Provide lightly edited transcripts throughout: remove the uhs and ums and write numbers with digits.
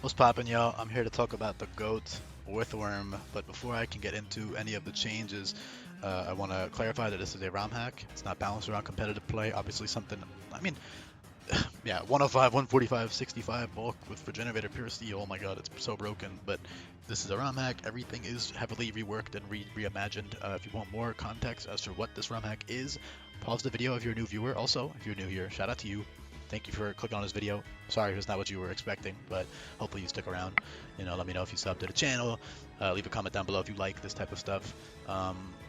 What's poppin', y'all? I'm here to talk about the GOAT, Orthworm, but before I can get into any of the changes, I want to clarify that this is a ROM hack. It's not balanced around competitive play. Obviously something, I mean, yeah, 105, 145, 65 bulk with Regenerator Pure Steel, oh my god, it's so broken, but this is a ROM hack. Everything is heavily reworked and reimagined. If you want more context as to what this ROM hack is, pause the video if you're a new viewer. Also, if you're new here, shout out to you. Thank you for clicking on this video. Sorry if it's not what you were expecting, but hopefully you stick around. Let me know if you sub to the channel. Leave a comment down below if you like this type of stuff.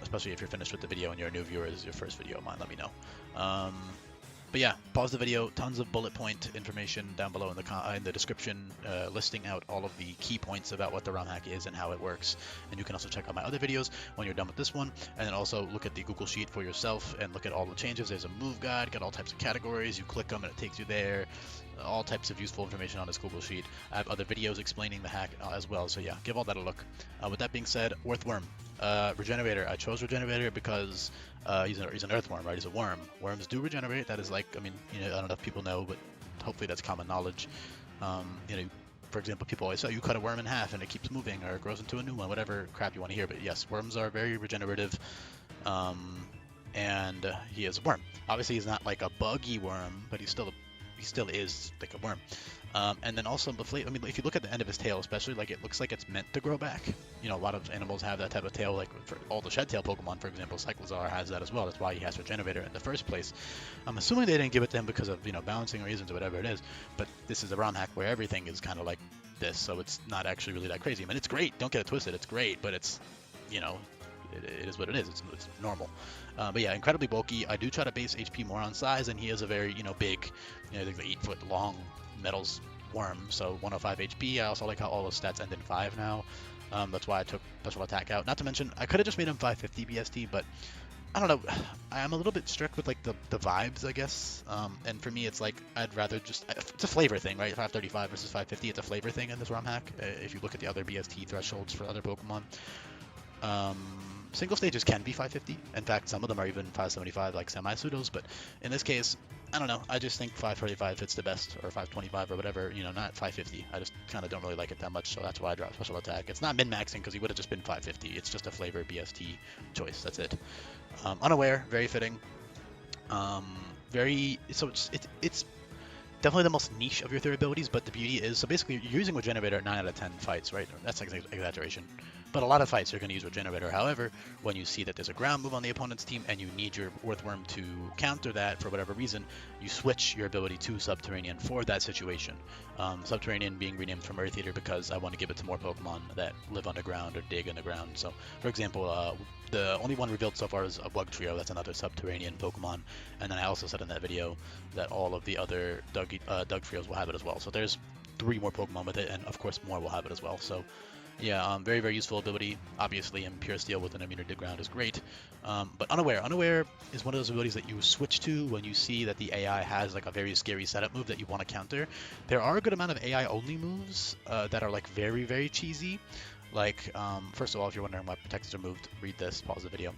Especially if you're finished with the video and you're a new viewer, this is your first video of mine, let me know. But yeah, pause the video. Tons of bullet point information down below in the description, listing out all of the key points about what the ROM hack is and how it works. And you can also check out my other videos when you're done with this one, and then also look at the Google Sheet for yourself and look at all the changes. There's a move guide, got all types of categories. You click them and it takes you there. All types of useful information on this Google Sheet. I have other videos explaining the hack as well. So yeah, give all that a look. With that being said, Orthworm. Regenerator. I chose Regenerator because he's an earthworm, right? He's a worm. Worms do regenerate. That is like, I mean, I don't know if people know, but hopefully that's common knowledge. For example, people always say you cut a worm in half and it keeps moving or it grows into a new one, whatever crap you want to hear. But yes, worms are very regenerative. And he is a worm. Obviously, he's not like a buggy worm, but he still is like a worm. And then also the flavor. I mean, if you look at the end of his tail, especially, like it looks like it's meant to grow back. A lot of animals have that type of tail. Like for all the shed tail Pokemon, for example, Cyclizar has that as well. That's why he has Regenerator in the first place. I'm assuming they didn't give it to him because of balancing reasons or whatever it is. But this is a ROM hack where everything is kind of like this, so it's not actually really that crazy. I mean, it's great. Don't get it twisted. It's great, but it's it is what it is. It's normal. But yeah, incredibly bulky. I do try to base HP more on size, and he is a very big, like 8-foot long metals worm. So 105 HP. I also like how all those stats end in 5 now. That's why I took special attack out. Not to mention, I could have just made him 550 BST, but I don't know. I'm a little bit strict with like the vibes, I guess. And for me, it's like I'd rather just it's a flavor thing, right? 535 versus 550. It's a flavor thing in this ROM hack. If you look at the other BST thresholds for other Pokemon. Single stages can be 550. In fact, some of them are even 575, like semi-pseudos. But in this case, I don't know. I just think 535 fits the best, or 525 or whatever. Not 550. I just kind of don't really like it that much, so that's why I dropped special attack. It's not min-maxing because he would have just been 550. It's just a flavor BST choice. That's it. Unaware, very fitting. It's definitely the most niche of your 3 abilities, but the beauty is, so basically you're using Regenerator at 9 out of 10 fights, right? That's an exaggeration. But a lot of fights you're going to use Regenerator. However, when you see that there's a ground move on the opponent's team and you need your Orthworm to counter that for whatever reason, you switch your ability to Subterranean for that situation. Subterranean being renamed from Earth Eater because I want to give it to more Pokemon that live underground or dig underground. So, for example, the only one revealed so far is a Bug Trio. That's another Subterranean Pokemon. And then I also said in that video that all of the other Dug Trios will have it as well. So there's 3 more Pokemon with it, and of course more will have it as well. So yeah, very, very useful ability. Obviously, in Pure Steel with an immune to dig ground is great. But Unaware. Unaware is one of those abilities that you switch to when you see that the AI has like a very scary setup move that you want to counter. There are a good amount of AI-only moves that are like very, very cheesy. Like, first of all, if you're wondering why protectors are moved, read this, pause the video.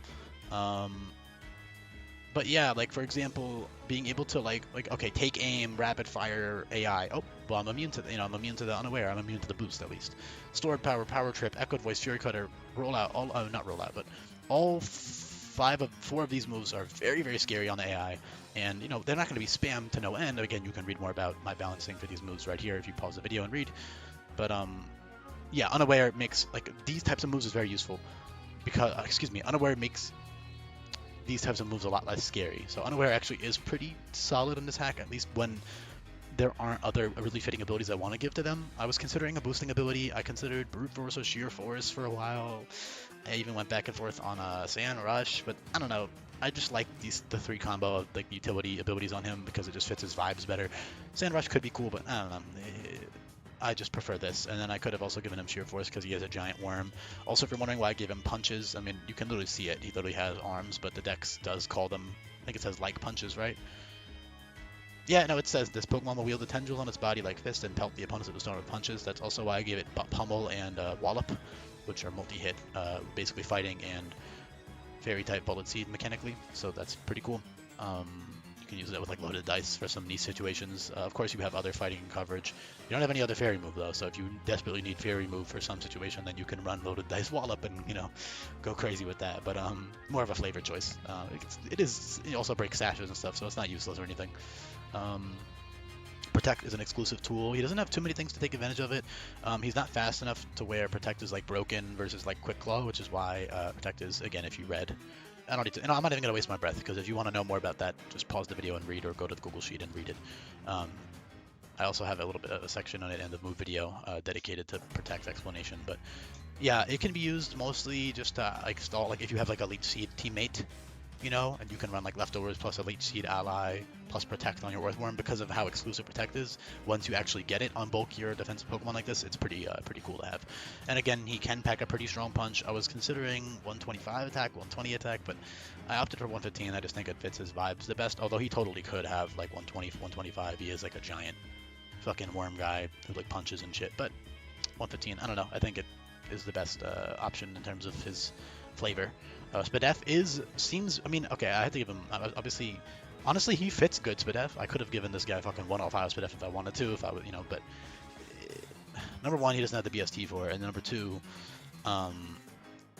But yeah, like for example, being able to like okay, take aim, rapid fire, AI. Oh, well, I'm immune to I'm immune to the Unaware. I'm immune to the boost at least. Stored power, power trip, echoed voice, fury cutter, rollout. All not rollout, but all 4 of these moves are very, very scary on the AI, and they're not going to be spammed to no end. Again, you can read more about my balancing for these moves right here if you pause the video and read. But yeah, Unaware makes like these types of moves is very useful because Unaware makes these types of moves a lot less scary. So Unaware actually is pretty solid in this hack, at least when there aren't other really fitting abilities I want to give to them. I was considering a boosting ability. I considered Brute Force or Sheer Force for a while. I even went back and forth on Sand Rush, but I don't know. I just like the 3 combo of like utility abilities on him because it just fits his vibes better. Sand Rush could be cool, but I don't know. I just prefer this. And then I could have also given him Sheer Force because he has a giant worm. Also, if you're wondering why I gave him punches, I mean, you can literally see it. He literally has arms, but the dex does call them, I think it says like punches, right? Yeah, no, it says this Pokemon will wield a tendril on its body like fist and pelt the opponents with the stone with punches. That's also why I gave it Pummel and Wallop, which are multi-hit, basically fighting and fairy type bullet seed mechanically. So that's pretty cool. You can use it with like loaded dice for some niche situations. Of course, you have other fighting coverage. You don't have any other fairy move though, so if you desperately need fairy move for some situation, then you can run loaded dice wallop and go crazy with that. But more of a flavor choice. It also breaks sashes and stuff, so it's not useless or anything. Protect is an exclusive tool. He doesn't have too many things to take advantage of it. He's not fast enough to where Protect is like broken versus like Quick Claw, which is why Protect is, again, if you read. I don't need to, I'm not even gonna waste my breath, because if you want to know more about that, just pause the video and read, or go to the Google Sheet and read it. I also have a little bit of a section on it in the move video dedicated to Protect explanation. But yeah, it can be used mostly just to like stall, like if you have like a Leech Seed teammate, and you can run like leftovers plus a Leech Seed ally plus Protect on your Orthworm. Because of how exclusive Protect is, once you actually get it on bulkier defensive Pokemon like this, it's pretty cool to have. And again, he can pack a pretty strong punch. I was considering 125 attack, 120 attack, but I opted for 115. I just think it fits his vibes the best, although he totally could have like 120, 125. He is like a giant fucking worm guy who like punches and shit, but 115, I don't know, I think it is the best option in terms of his flavor. Spadef seems, I mean, okay, I had to give him, obviously, honestly, he fits good Spadef. I could have given this guy fucking 105 Spadef if I wanted to, if I would, but number one, he doesn't have the BST for it, and number two, I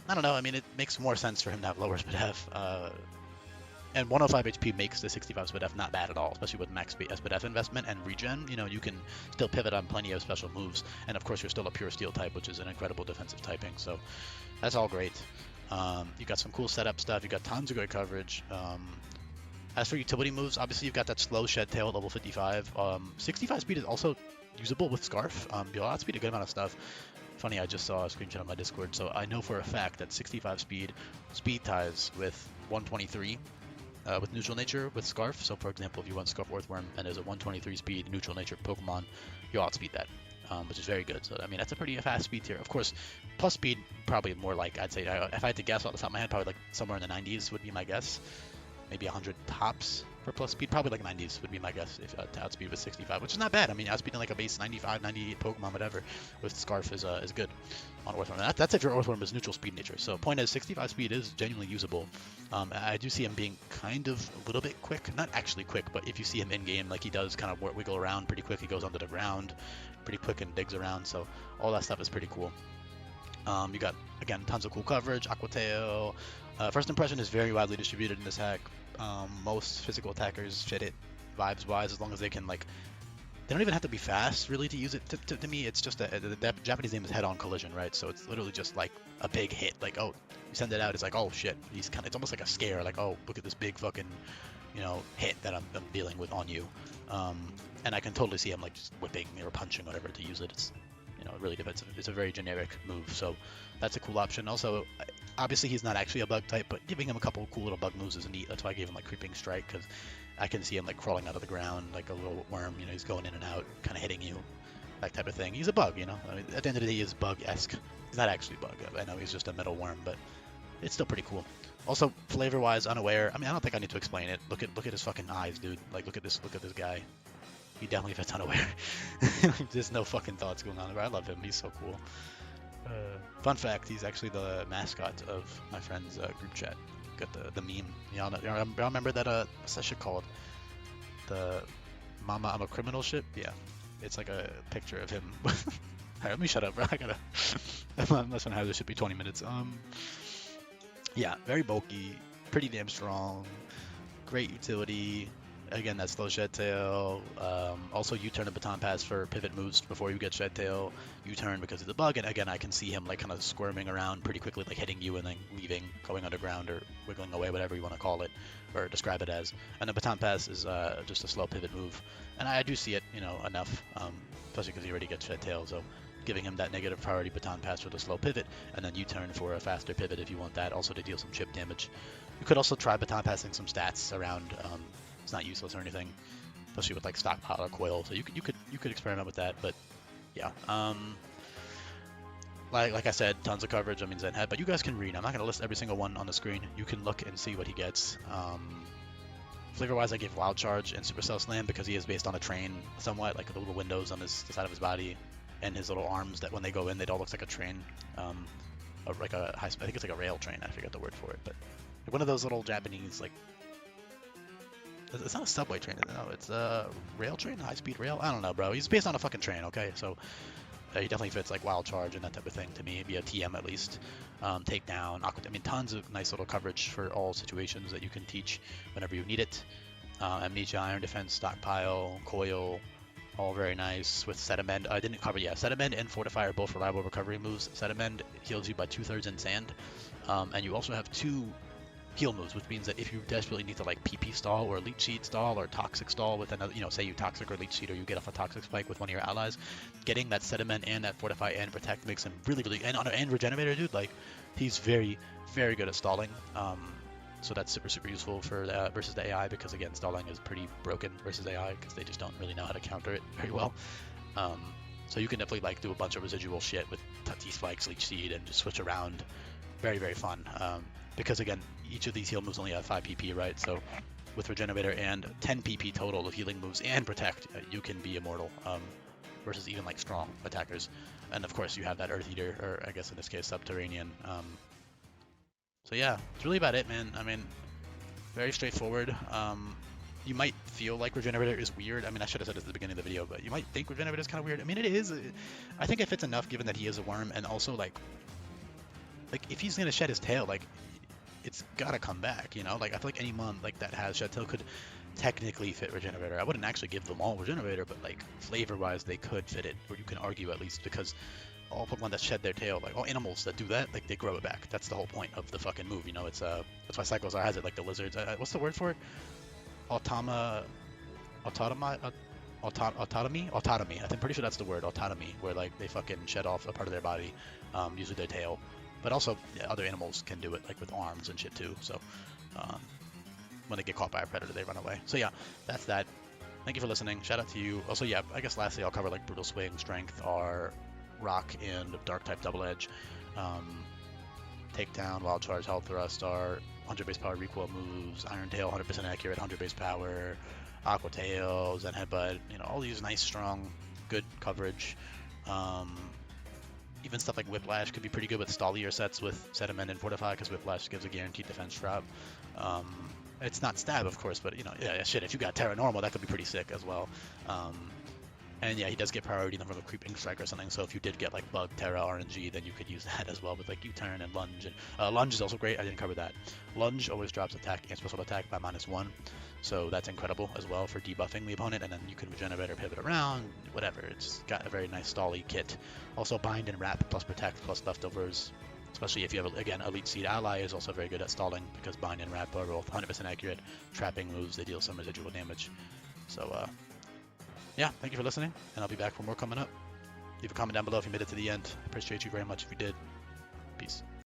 don't know, I mean, it makes more sense for him to have lower Spadef, and 105 HP makes the 65 Spadef not bad at all, especially with max Spadef investment and regen. You can still pivot on plenty of special moves, and of course you're still a pure steel type, which is an incredible defensive typing, so that's all great. You got some cool setup stuff, you got tons of good coverage. As for utility moves, obviously you've got that slow Shed Tail at level 55. 65 speed is also usable with Scarf. You outspeed a good amount of stuff. Funny, I just saw a screenshot on my Discord, so I know for a fact that 65 speed ties with 123 with neutral nature with Scarf. So for example, if you want Scarf Orthworm and there's a 123 speed neutral nature Pokemon, you'll outspeed that. Which is very good. So I mean, that's a pretty fast speed tier. Of course, plus speed probably more like, I'd say, if I had to guess off the top of my head, probably like somewhere in the 90s would be my guess. Maybe 100 tops for plus speed. Probably like 90s would be my guess if to outspeed with 65, which is not bad. I mean, outspeeding like a base 95, 98 Pokemon, whatever, with Scarf is good on Orthworm. That's if your Orthworm is neutral speed nature. So point is, 65 speed is genuinely usable. I do see him being kind of a little bit quick. Not actually quick, but if you see him in game, like he does kind of wiggle around pretty quick. He goes under the ground pretty quick and digs around. So all that stuff is pretty cool. You got, again, tons of cool coverage. Aqua Tail. First impression is very widely distributed in this hack. Most physical attackers fit it vibes-wise, as long as they can, like, they don't even have to be fast really to use it. To me, it's just the Japanese name is head-on collision, right? So it's literally just like a big hit. Like, oh, you send it out, it's like, oh shit, it's almost like a scare. Like, oh, look at this big fucking, hit that I'm dealing with on you. And I can totally see him like just whipping or punching, whatever, to use it. It's really defensive. It's a very generic move, so that's a cool option. Also, obviously he's not actually a bug type, but giving him a couple cool little bug moves is neat. That's why I gave him like Creeping Strike, because I can see him like crawling out of the ground like a little worm. He's going in and out, kind of hitting you, that type of thing. He's a bug, I mean, at the end of the day, he is bug-esque. He's not actually bug. I know he's just a metal worm, but it's still pretty cool. Also, flavor-wise, Unaware. I mean, I don't think I need to explain it. Look at his fucking eyes, dude. Like, look at this guy. He definitely fits Unaware. There's no fucking thoughts going on there. I love him. He's so cool. Fun fact, he's actually the mascot of my friend's group chat. Got the meme. Y'all remember that what's that shit called? The Mama I'm a Criminal shit? Yeah. It's like a picture of him. Alright, let me shut up, bro. I gotta this one has this should be 20 minutes. Yeah, very bulky, pretty damn strong, great utility. Again, that slow Shed Tail. Also, U-turn and Baton Pass for pivot moves before you get Shed Tail. U-turn because of the bug, and again, I can see him like kind of squirming around pretty quickly, like hitting you and then leaving, going underground or wiggling away, whatever you want to call it or describe it as. And the Baton Pass is just a slow pivot move, and I do see it, enough, especially because he already gets Shed Tail. So giving him that negative priority Baton Pass for the slow pivot, and then U-turn for a faster pivot if you want that, also to deal some chip damage. You could also try Baton Passing some stats around. It's not useless or anything, especially with like Stockpile or Coil. So you could experiment with that, but yeah. Like I said, tons of coverage. I mean, Zen Head, but you guys can read. I'm not gonna list every single one on the screen. You can look and see what he gets. Flavor-wise, I gave Wild Charge and Supercell Slam because he is based on a train somewhat, like the little windows on the side of his body and his little arms that when they go in, it all looks like a train, like a high. I think it's like a rail train. I forget the word for it, but like one of those little Japanese like It's not a subway train. No, it's a rail train, high-speed rail. I don't know, bro. He's based on a fucking train, okay? So he definitely fits like wild charge and that type of thing to me, via TM at least. Takedown, aqua. I mean, tons of nice little coverage for all situations that you can teach whenever you need it. Amnesia, Iron Defense, Stockpile, Coil, all very nice. With Set Amend, I didn't cover, Set Amend and Fortify are both reliable recovery moves. Set Amend heals you by 2/3 in sand, and you also have 2 heal moves, which means that if you desperately need to like PP stall or leech seed stall or toxic stall with another, say you toxic or leech seed, or you get off a toxic spike with one of your allies, getting that sediment and that fortify and protect makes him really, and regenerator, dude, like he's very, very good at stalling. So that's super, super useful for versus the AI, because again, stalling is pretty broken versus AI because they just don't really know how to counter it very well. So you can definitely like do a bunch of residual shit with T spikes, leech seed, and just switch around. Very, very fun. Because again, each of these heal moves only have 5 PP, right? So with Regenerator and 10 PP total of healing moves and Protect, you can be immortal, versus even like strong attackers. And of course you have that Earth Eater, or I guess in this case Subterranean. So yeah, it's really about it, man. I mean, very straightforward. You might feel like Regenerator is weird. I mean, I should have said this at the beginning of the video, but you might think Regenerator is kind of weird. I mean, it is. I think it fits enough given that he is a worm, and also like if he's gonna shed his tail, like it's gotta come back, Like I feel like any mon like that has shed tail could technically fit Regenerator. I wouldn't actually give them all Regenerator, but like flavor-wise, they could fit it, or you can argue at least, because all Pokemon that shed their tail, like all animals that do that, like they grow it back. That's the whole point of the fucking move, It's that's why Cyclozar has it, like the lizards. What's the word for it? Autonomy. I'm pretty sure that's the word, autonomy, where like they fucking shed off a part of their body, usually their tail. But also, other animals can do it, like with arms and shit too. So, when they get caught by a predator, they run away. So yeah, that's that. Thank you for listening. Shout out to you. Also, yeah, I guess lastly, I'll cover like Brutal Swing, Strength, are Rock, and Dark type Double Edge. Takedown, Wild Charge, Health Thrust are 100 base power recoil moves. Iron Tail, 100% accurate, 100 base power. Aqua Tail, Zen Headbutt. All these nice, strong, good coverage. Even stuff like Whiplash could be pretty good with stallier sets with Sediment and Fortify, because Whiplash gives a guaranteed defense drop. It's not stab, of course, but yeah, shit, if you got Terra Normal, that could be pretty sick as well. And yeah, he does get priority from a Creeping Strike or something, so if you did get like Bug, Terra, RNG, then you could use that as well with like U-Turn and Lunge. And Lunge is also great, I didn't cover that. Lunge always drops attack and special attack by -1, so that's incredible as well for debuffing the opponent, and then you can regenerate or pivot around, whatever. It's got a very nice stally kit. Also Bind and Wrap plus Protect plus Leftovers, especially if you have, again, Elite Seed Ally is also very good at stalling, because Bind and Wrap are both 100% accurate trapping moves. They deal some residual damage. So yeah, thank you for listening, and I'll be back for more coming up. Leave a comment down below if you made it to the end. I appreciate you very much if you did. Peace.